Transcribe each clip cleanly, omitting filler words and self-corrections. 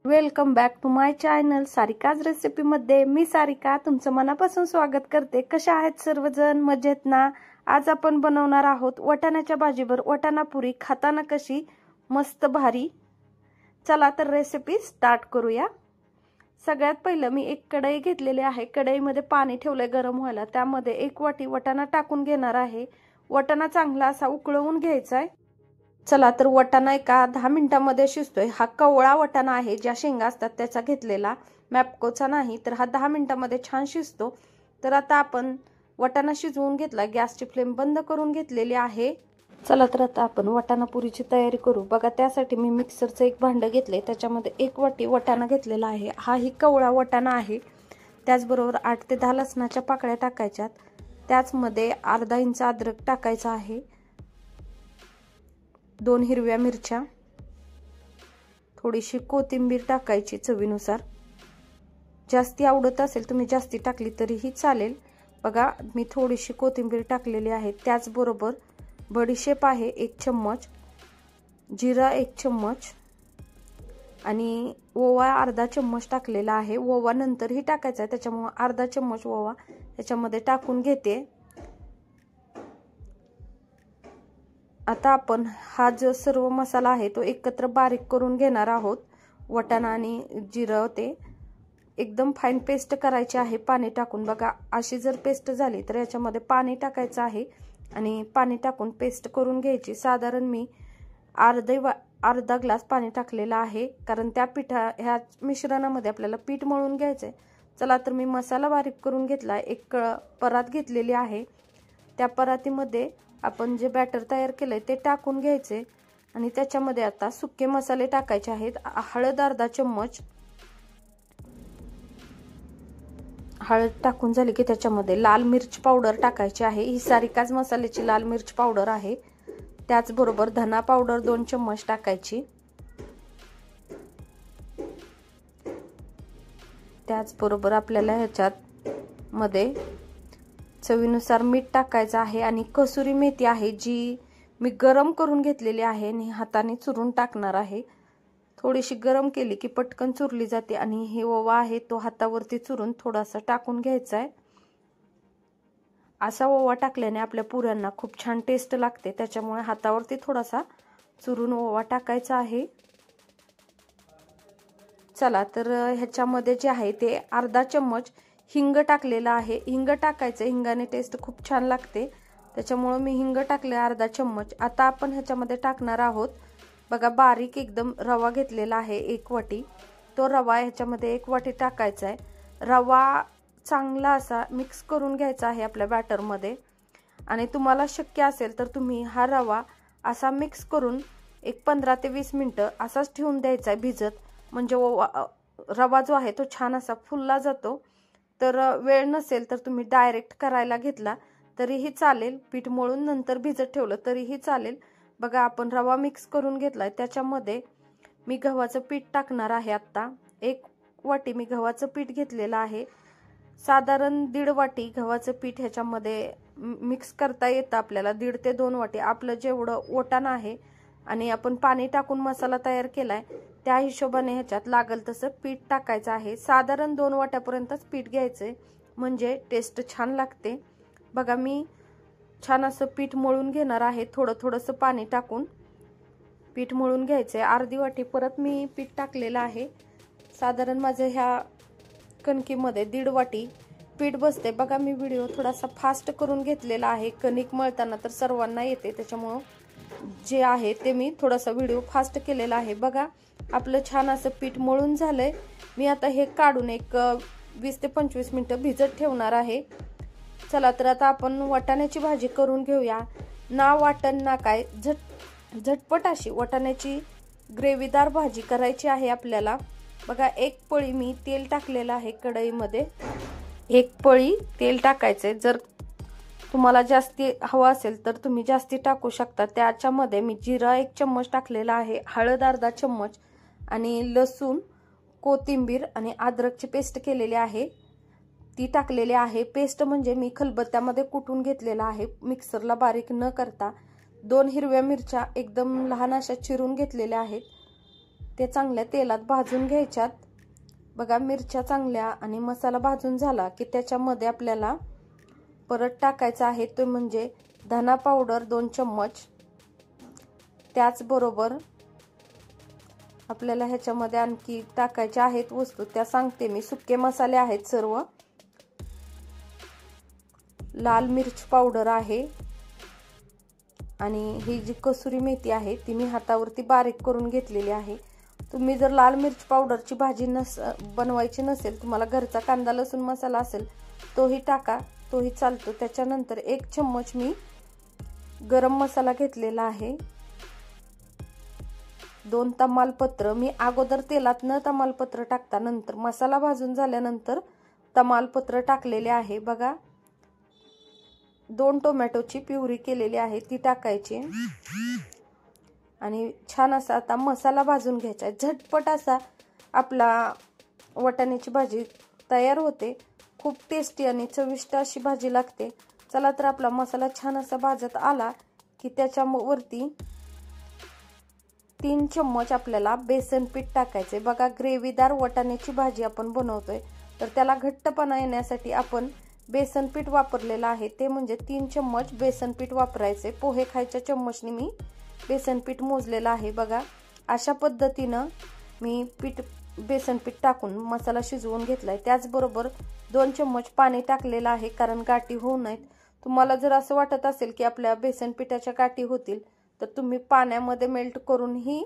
Welcome back to my channel Sarika's recipe मध्ये मी सारिका तुमचं मनापासून स्वागत करते। कशा आहेत सर्वजण, मजेत ना? आज आपण बनवणार आहोत वाटाण्याच्या भाजीवर वाटाणा पुरी, खाताना कशी मस्त भारी। चला तर रेसिपी स्टार्ट करूया। सगळ्यात पहिलं मी एक कढई घेतलेली आहे। कढईमध्ये पाणी ठेवले गरम व्हायला, त्यामध्ये 1 वाटी वाटाणा टाकून घेणार आहे। वाटाणा चांगला असा उकळवून घ्यायचा आहे। चला तर वाटाणा एका 10 मिनिटांमध्ये शिजतोय। हा कवळा वाटाणा आहे, ज्या शेंगा असतात त्याचा घेतलेला, मॅपकोचा नाही। तर हा 10 मिनिटांमध्ये छान शिजतो। तर आता आपण वाटाणा शिजवून घेतला, गॅसची फ्लेम बंद करून घेतलेली आहे। चला तर आता आपण वाटाणा पुरीची तयारी करू। बघा, त्यासाठी मी मिक्सरचं एक भांडं घेतले, त्याच्यामध्ये 1 वाटी वाटाणा घेतलेला आहे। हा ही कवळा वाटाणा आहे। त्याचबरोबर 8 ते 10 लसणाच्या पाकळ्या टाकायच्यात। त्याचमध्ये अर्धा इंच अद्रक टाकायचा आहे, 2 हिरव्या मिरच्या, थोडीशी कोथिंबीर टाकायची चवीनुसार। जास्ती आवडत असेल तुम्ही जास्ती टाकली तरीही चालेल। बघा, मी थोडीशी कोथिंबीर टाकलेली आहे। त्याचबरोबर बडीशेप आहे 1 चम्मच, जिरा 1 चम्मच आणि ओवा अर्धा चम्मच टाकलेला आहे। ओवा नंतरही टाकायचा आहे, त्याच्यामुळे अर्धा चम्मच ओवा याच्यामध्ये टाकून घेते। आता आपण हा जो सर्व मसाला आहे तो एकत्र बारीक करून घेणार आहोत। वाटाणा आणि जिरं ते एकदम फाईन पेस्ट करायची आहे पाणी टाकून। बघा, अशी जर पेस्ट झाली तर याच्यामध्ये पाणी टाकायचं आहे आणि पाणी टाकून पेस्ट करून घ्यायची। साधारण मी अर्धा ग्लास पाणी टाकलेला आहे, कारण त्या ह्या मिश्रणामध्ये आपल्याला पीठ मळून घ्यायचंय। चला तर मी मसाला बारीक करून घेतला। एक परात घेतलेली आहे, त्या परातीमध्ये आपण जे बॅटर तयार केलंय ते टाकून घ्यायचे आणि त्याच्यामध्ये आता सुके मसाले टाकायचे आहेत। हळद अर्धा चम्मच, हळद टाकून झाली की त्याच्यामध्ये लाल मिर्च पावडर टाकायची आहे। ही सारिकाज मसाल्याची लाल मिर्च पावडर आहे। त्याचबरोबर धना पावडर 2 चम्मच टाकायची। त्याचबरोबर आपल्याला ह्याच्यात मध्ये चवीनुसार मीठ टाकायचं आहे आणि कसुरी मेथी आहे, जी मी गरम करून घेतलेली आहे आणि हाताने चुरून टाकणार आहे। थोडीशी गरम केली की पटकन चुरली जाते आणि हे ओवा आहे तो हातावरती चुरून थोडासा टाकून घ्यायचा आहे। असा ओवा टाकल्याने आपल्या पुऱ्यांना खूप छान टेस्ट लागते, त्याच्यामुळे हातावरती थोडासा चुरून ओवा टाकायचा आहे। चला तर ह्याच्यामध्ये जे आहे ते अर्धा चम्मच हिंग टाकलेला आहे। हिंग टाकायचं, हिंगाने टेस्ट खूप छान लागते, त्याच्यामुळे मी हिंग टाकले अर्धा चम्मच। आता आपण ह्याच्यामध्ये टाकणार आहोत, बघा, बारीक एकदम रवा घेतलेला आहे 1 वाटी। तो रवा ह्याच्यामध्ये 1 वाटी टाकायचा आहे। रवा चांगला असा मिक्स करून घ्यायचा आहे आपल्या बॅटरमध्ये आणि तुम्हाला शक्य असेल तर तुम्ही हा रवा असा मिक्स करून एक 15 ते 20 मिनिटं असाच ठेवून द्यायचा आहे भिजत, म्हणजे रवा जो आहे तो छान असा फुलला जातो। तर वेळ नसेल तर तुम्ही डायरेक्ट करायला घेतला तरीही चालेल, पीठ मळून नंतर भिजत ठेवलं तरीही चालेल। बघा, आपण रवा मिक्स करून घेतलाय, त्याच्यामध्ये मी गव्हाचं पीठ टाकणार आहे। आता 1 वाटी मी गव्हाचं पीठ घेतलेलं आहे। साधारण 1.5 वाटी गव्हाचं पीठ ह्याच्यामध्ये मिक्स करता येतं आपल्याला। 1.5 ते 2 वाटी आपलं जेवढं वाटाणा आहे आणि आपण पाणी टाकून मसाला तयार केलाय त्या हिशोबाने ह्याच्यात लागल तसं पीठ टाकायचं आहे। साधारण 2 वाट्यापर्यंतच पीठ घ्यायचंय, म्हणजे टेस्ट छान लागते। बघा, मी छान असं पीठ मळून घेणार आहे। थोडंसं पाणी टाकून पीठ मळून घ्यायचंय। अर्धी वाटी परत मी पीठ टाकलेलं आहे। साधारण माझं ह्या कणकीमध्ये 1.5 वाटी पीठ बसते। बघा, मी व्हिडिओ थोडासा फास्ट करून घेतलेला आहे। कणिक मळताना तर सर्वांना येते, त्याच्यामुळं जे आहे ते मी थोडासा व्हिडिओ फास्ट केलेला आहे। बघा, आपलं छान असं पीठ मळून झालंय। मी आता हे काढून एक 20 ते 25 मिनिटं भिजत ठेवणार आहे। चला तर आता आपण वाटाण्याची भाजी करून घेऊया। ना वाटण ना काय, झटपट अशी वाटाण्याची ग्रेव्हीदार भाजी करायची आहे आपल्याला। बघा, 1 पळी मी तेल टाकलेलं आहे कढईमध्ये, 1 पळी तेल टाकायचे। जर तुम्हाला जास्ती हवा असेल तर तुम्ही जास्ती टाकू शकता। त्याच्यामध्ये मी जिरा 1 चम्मच टाकलेला आहे, हळद अर्धा चम्मच आणि लसूण, कोथिंबीर आणि अद्रकची पेस्ट केलेली आहे ती टाकलेली आहे। पेस्ट म्हणजे मी खलबत्त्यामध्ये कुटून घेतलेला आहे, मिक्सरला बारीक न करता। 2 हिरव्या मिरच्या एकदम लहान अशा चिरून घेतलेल्या आहेत। ते चांगल्या तेलात भाजून घ्यायच्यात। बघा मिरच्या चांगल्या आणि मसाला भाजून झाला की त्याच्यामध्ये आपल्याला परत टाकायचा आहे तो म्हणजे धना पावडर 2 चम्मच। त्याचबरोबर आपल्याला ह्याच्यामध्ये आणखी टाकायचे आहेत वस्तू, त्या सांगते मी। सुके मसाले आहेत सर्व, लाल मिर्च पावडर आहे आणि ही जी कसुरी मेथी आहे ती मी हातावरती बारीक करून घेतलेली आहे। तुम्ही जर लाल मिर्च पावडरची भाजी बनवायची नसेल, तुम्हाला घरचा कांदा लसूण मसाला असेल तोही टाका, तोही चालतो। त्याच्यानंतर 1 चम्मच मी गरम मसाला घेतलेला आहे। 2 तमालपत्र मी अगोदर तेलात न तमालपत्र टाकता नंतर मसाला भाजून झाल्यानंतर तमालपत्र टाकलेले आहे। बघा 2 टोमॅटोची प्युरी केलेली आहे ती टाकायची आणि छान असा आता मसाला भाजून घ्यायचा। झटपट असा आपला वाटाण्याची भाजी तयार होते। खूप टेस्टी आणि चविष्ट अशी भाजी लागते। चला तर आपला मसाला छान असा भाजत आला की त्याच्यावरती 3 चम्मच आपल्याला बेसन पीठ टाकायचे। बघा ग्रेव्हीदार वाटाण्याची भाजी आपण बनवतोय तर त्याला घट्टपणा येण्यासाठी आपण बेसन पीठ वापरलेला आहे, ते म्हणजे 3 चम्मच बेसन पीठ वापरायचे। पोहे खायच्या चम्मचने मी बेसन पीठ मोजलेला आहे। बघा अशा पद्धतीनं मी बेसन पीठ टाकून मसाला शिजवून घेतलाय। त्याचबरोबर 2 चम्मच पाणी टाकलेलं आहे कारण गाठी होऊ नयेत। तुम्हाला जर असं वाटत असेल की आपल्या बेसन पिठाच्या गाठी होतील तर तुम्ही पाण्यामध्ये मेल्ट करून ही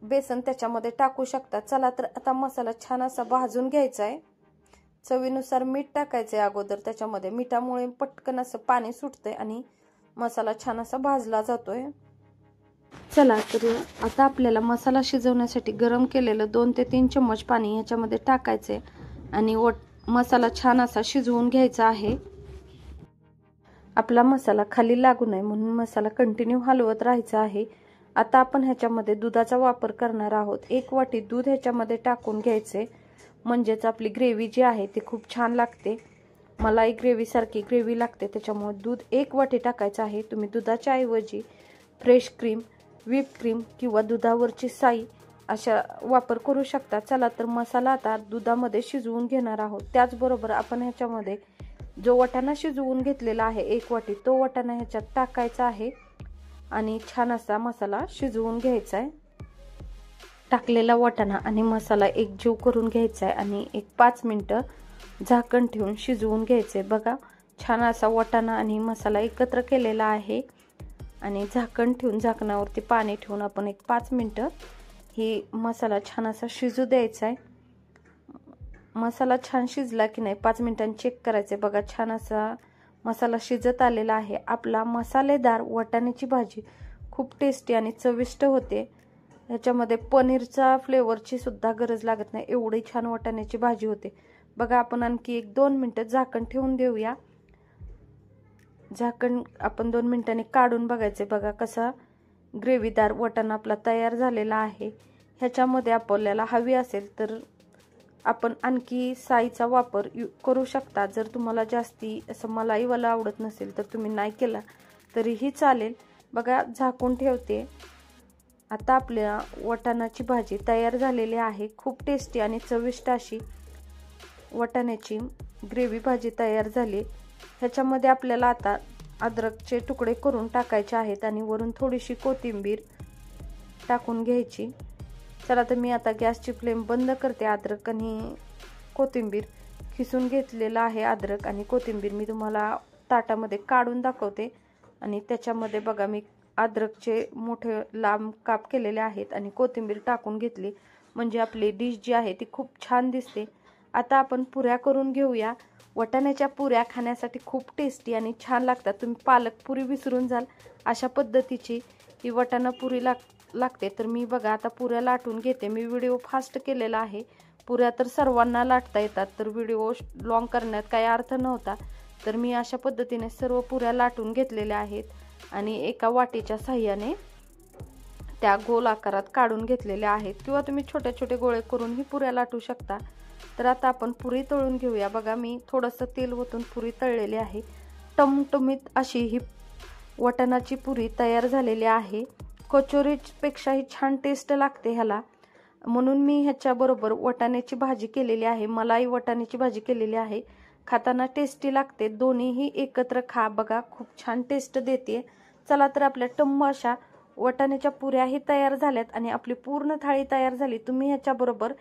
बेसन त्याच्यामध्ये टाकू शकता। चला तर आता मसाला छान असा भाजून घ्यायचा आहे। चवीनुसार मीठ टाकायचे अगोदर, त्याच्यामध्ये मिठामुळे पटकन असं पाणी सुटते आणि मसाला छान असा भाजला जातोय। चला तर आता आपल्याला मसाला शिजवण्यासाठी गरम केलेलं 2 ते 3 चम्मच पाणी याच्यामध्ये टाकायचे आणि मसाला छान असा शिजवून घ्यायचा आहे। आपला मसाला खाली लागू नये म्हणून मसाला कंटिन्यू हलवत राहायचा आहे। आता आपण ह्याच्यामध्ये दुधाचा वापर करणार आहोत। 1 वाटी दूध ह्याच्यामध्ये टाकून घ्यायचे, म्हणजेच आपली ग्रेव्ही जी आहे ती खूप छान लागते। मलाई ग्रेव्ही सारखी ग्रेव्ही लागते, त्याच्यामुळे दूध 1 वाटी टाकायचं आहे। तुम्ही दुधाच्या ऐवजी फ्रेश क्रीम, व्हिप क्रीम किंवा दुधावरची साई अशा वापर करू शकता। चला तर मसाला आता दुधामध्ये शिजवून घेणार आहोत। त्याचबरोबर आपण ह्याच्यामध्ये जो वाटाणा शिजवून घेतलेला आहे 1 वाटी, तो वाटाणा ह्याच्यात टाकायचा आहे आणि छान असा मसाला शिजवून घ्यायचा आहे। टाकलेला वाटाणा आणि मसाला एकजीव करून घ्यायचा आहे आणि 5 मिनिटं झाकण ठेवून शिजवून घ्यायचे। बघा छान असा वाटाणा आणि मसाला एकत्र केलेला आहे आणि झाकण ठेवून झाकणावरती पाणी ठेवून आपण 5 मिनिटं ही मसाला छान असा शिजू द्यायचा आहे। मसाला छान शिजला की नाही 5 मिनिटांनी चेक करायचे। बघा छान असा मसाला शिजत आलेला आहे। आपला मसालेदार वाटाण्याची भाजी खूप टेस्टी आणि चविष्ट होते। ह्याच्यामध्ये पनीरचा फ्लेवरची सुद्धा गरज लागत नाही, एवढी छान वाटाण्याची भाजी होते। बघा आपण आणखी 1-2 मिनिटं झाकण ठेवून देऊया। झाकण आपण 2 मिनिटांनी काढून बघायचे। बघा कसा ग्रेव्हीदार वाटाणा आपला तयार झालेला आहे। ह्याच्यामध्ये आपल्याला हवी असेल तर आपण आणखी साईचा वापर करू शकता। जर तुम्हाला जास्ती असं मलाईवाला आवडत नसेल तर तुम्ही नाही केला तरीही चालेल। बघा झाकून ठेवते। आता आपल्या वाटाण्याची भाजी तयार झालेली आहे। खूप टेस्टी आणि चविष्ट अशी वाटाण्याची ग्रेव्ही भाजी तयार झाली। ह्याच्यामध्ये आपल्याला आता अद्रकचे तुकडे करून टाकायचे आहेत आणि वरून थोडीशी कोथिंबीर टाकून घ्यायची। चला तर मी आता गॅसची फ्लेम बंद करते। अद्रक आणि कोथिंबीर खिसून घेतलेला आहे। अद्रक आणि कोथिंबीर मी तुम्हाला ताटामध्ये काढून दाखवते आणि त्याच्यामध्ये बघा मी अद्रकचे मोठे लांब काप केलेले आहेत आणि कोथिंबीर टाकून घेतली, म्हणजे आपली डिश जी आहे ती खूप छान दिसते। आता आपण पुऱ्या करून घेऊया। वाटाण्याच्या पुऱ्या खाण्यासाठी खूप टेस्टी आणि छान लागतात। तुम्ही पालक पुरी विसरून जाल अशा पद्धतीची ही वाटाणा पुरी लागते। तर मी बघा आता पुऱ्या लाटून घेते। मी व्हिडिओ फास्ट केलेला आहे, पुऱ्या तर सर्वांना लाटता येतात, तर व्हिडिओ लॉंग करण्यात काही अर्थ नव्हता। तर मी अशा पद्धतीने सर्व पुऱ्या लाटून घेतलेल्या आहेत आणि एका वाटीच्या साहाय्याने त्या गोल आकारात काढून घेतलेल्या आहेत, किंवा तुम्ही छोटे छोटे गोळे करून ही पुऱ्या लाटू शकता। तर आता आपण पुरी तळून घेऊया। बघा मी थोडंसं तेल ओतून पुरी तळलेली आहे। टमटमीत अशी ही वाटाणाची पुरी तयार झालेली आहे। कचोरीपेक्षाही छान टेस्ट लागते ह्याला म्हणून मी ह्याच्याबरोबर वाटाण्याची भाजी केलेली आहे, मलाई वाटाण्याची भाजी केलेली आहे. खाताना टेस्टी लागते. दोन्हीही एकत्र खा बघा, खूप छान टेस्ट देते. चला तर आपल्या टम्म अशा वाटाण्याच्या पुऱ्याही तयार झाल्यात आणि आपली पूर्ण थाळी तयार झाली. तुम्ही ह्याच्याबरोबर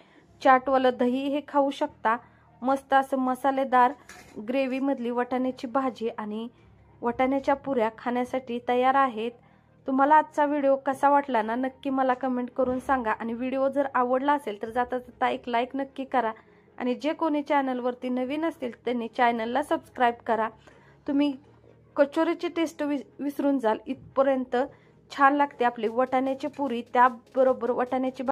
चाटवालं दही हे खाऊ शकता. मस्त असं मसालेदार ग्रेव्हीमधली वाटाण्याची भाजी आणि वाटाण्याच्या पुऱ्या खाण्यासाठी तयार आहेत. तुम्हाला आजचा व्हिडिओ कसा वाटला ना, नक्की मला कमेंट करून सांगा. आणि व्हिडिओ जर आवडला असेल तर जाता जाता एक लाईक नक्की करा. आणि जे कोणी चॅनलवरती नवीन असतील त्यांनी चॅनलला सबस्क्राईब करा. तुम्ही कचोरीची टेस्ट विसरून जाल, इथपर्यंत छान लागते आपली वाटाण्याची पुरी. त्याबरोबर वाटाण्याची